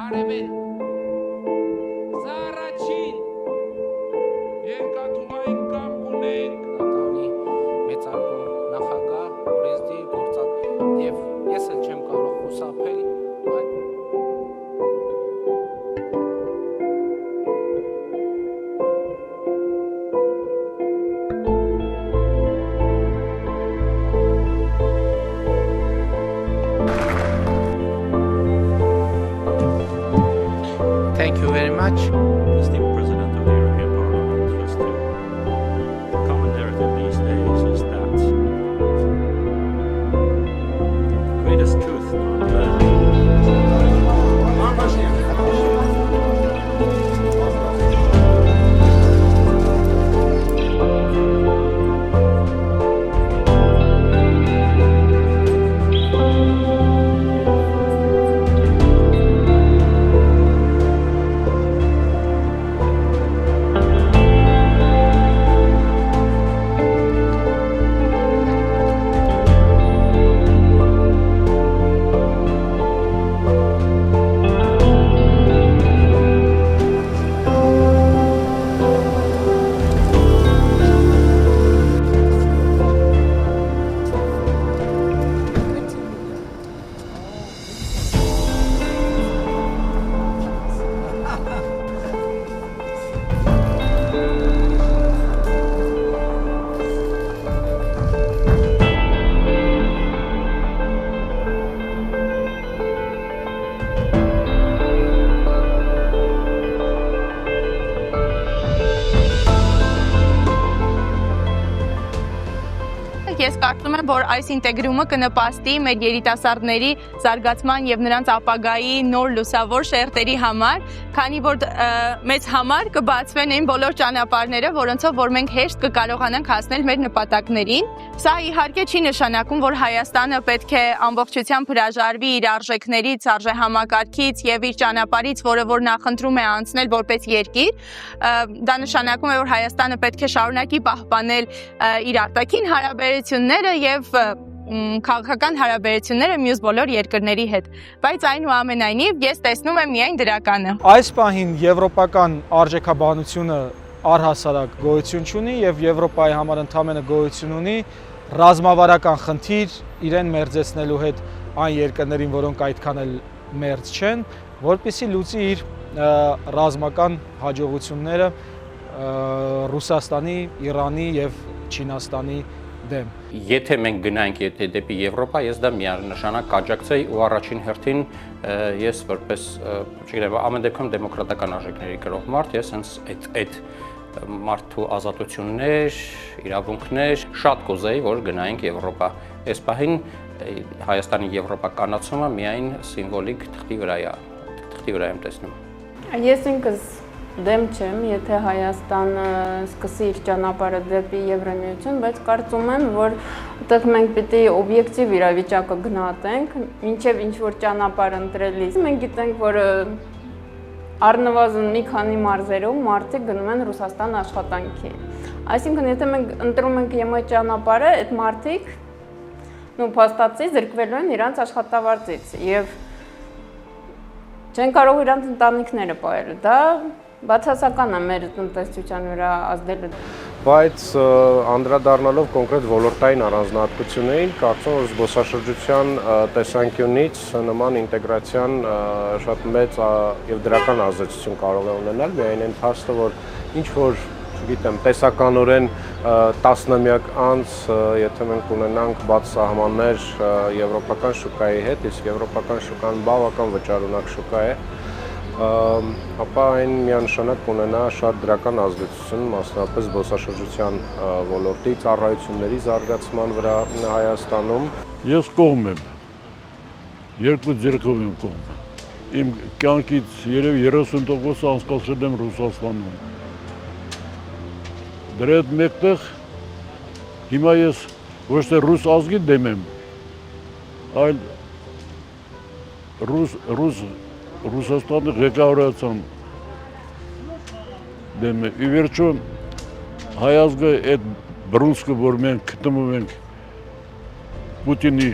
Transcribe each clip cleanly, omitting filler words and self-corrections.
Արևել Սա առաջին երկաթուղային կապ ունենք Նատանի մեծարգո նախագահ օրենսդիր գործած եւ ես էլ չեմ կարող խուսափել Thank you very much. Esteemed President of the European Parliament, just the common narrative these days is that the greatest truth Ես կարծում եմ, որ այս ինտեգրումը կնպաստի մեր երիտասարդների զարգացման եւ նրանց ապագայի նոր լուսավոր շերտերի համար, քանի որ մեզ համար կբացվեն այն բոլոր ճանապարհները, որոնցով որ մենք հեշտ կկարողանանք հասնել մեր նպատակներին։ Սա իհարկե չի նշանակում, որ Հայաստանը պետք է ամբողջությամբ հրաժարվի իր արժեքներից, արժեհամակարգից եւ իր ճանապարհից, որը որ նախընտրում է անցնել որպես երկիր։ Դա նշանակում է, որ Հայաստանը պետք է շարունակի պահպանել իր արտաքին հարաբերությունները եւ քաղաքական հարաբերությունները մյուս բոլոր երկրների հետ, բայց այնուամենայնիվ ես տեսնում եմ միայն դրականը։ Այս պահին եվրոպական արժեքաբանությունը առհասարակ գոյություն չունի եւ Եվրոպայի համար ընդհանրապես գոյություն ունի ռազմավարական խնդիր իրեն մերձեցնելու հետ այն երկրներին, որոնք այդքան էլ մերձ չեն, որպեսզի լուծի իր ռազմական հաջողությունները Ռուսաստանի, Իրանի եւ Չինաստանի դեմ։ Եթե մենք գնանք դեպի Եվրոպա, ես դա միանշանակ կաջակցեի ու առաջին հերթին ես որպես, չգիտեմ, ամեն դեպքում դեմոկրատական արժեքների կրող մարդ, ես հենց այդ մարդու ազատություններ, իրավունքներ շատ կուզեի, որ գնայինք Եվրոպա։ Այս պահին Հայաստանի եվրոպականացումը միայն սիմվոլիկ թղթի վրա եմ տեսնում։ Ես ինքս դեմ չեմ, եթե Հայաստանը սկսի իր ճանապարհը դեպի Եվրամիություն, բայց կարծում եմ, որ այդտեղ մենք պիտի օբյեկտիվ իրավիճակը գնահատենք, մինչև ինչ-որ ճանապարհ ընտրելիս։ Մենք գիտենք, որ առնվազն մի քանի մարզերում մարդիկ գնում են Ռուսաստան աշխատանքի։ Այսինքն, եթե մենք ընտրում ենք ԵՄ ճանապարհը, այդ մարդիկ փաստացի զրկվելու են իրանց աշխատավարձից եւ չեն կարող իրանց ընտանիքները պահել։ Դա բացասական է մեր տնտեսության վրա ազդելու։ Բայց անդրադառնալով կոնկրետ ոլորտային առանձնահատկություններին, կարծում եմ, որ զբոսաշրջության տեսանկյունից նման ինտեգրացիան շատ մեծ եւ դրական ազդեցություն կարող է ունենալ, միայն այն փաստը, որ ինչ որ, չգիտեմ, տեսականորեն տասնամյակ անց, եթե մենք ունենանք բաց սահմաններ եվրոպական շուկայի հետ, իսկ եվրոպական շուկան բավական վճարունակ շուկա է, ապա այն միանշանակ կունենա շատ դրական ազդեցություն, մասնավորապես զբոսաշրջության ոլորտի ծառայությունների զարգացման վրա Հայաստանում։ Ես կողմ եմ, երկու ձեռքով եմ կողմ։ Իմ կյանքից երևի 30% անցկացրել եմ Ռուսաստանում։ Դրա հետ մեկտեղ հիմա ես ոչ թե ռուս ազգի դեմ եմ, այլ Ռուսաստանի ղեկավարության դեմ եմ։ Ի վերջո հայ ազգը այդ բռունցքը, որ մենք գտնվում ենք Պուտինի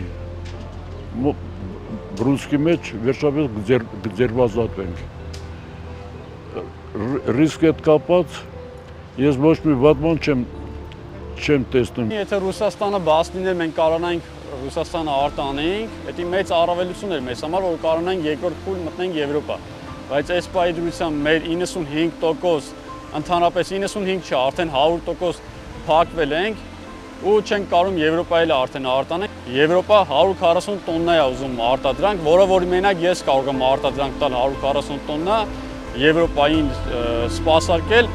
բրուսկի մեջ վերջապես գձերբազատվենք։ Ռիսկ հետ կապած ես ոչ մի վատ բան չեմ տեսնում։ Եթե Ռուսաստանը բաց լիներ, մենք կարողանայինք Ռուսաստանը արտանեինք, դա մեծ առավելություն էր մեզ համար, որ կարողանայինք երկրորդ փուլ մտնենք Եվրոպա։ Բայց այս պահի դրությամբ մեր 95%, ընդհանրապես 95 չէ, արդեն 100% փակվել ենք ու չենք կարող Եվրոպայել արդեն արտանենք։ Եվրոպա 140 տոննա է ուզում արտադրանք, որը որ մենակ ես կարող եմ արտադրանք տալ 140 տոննա Եվրոպային սպասարկել։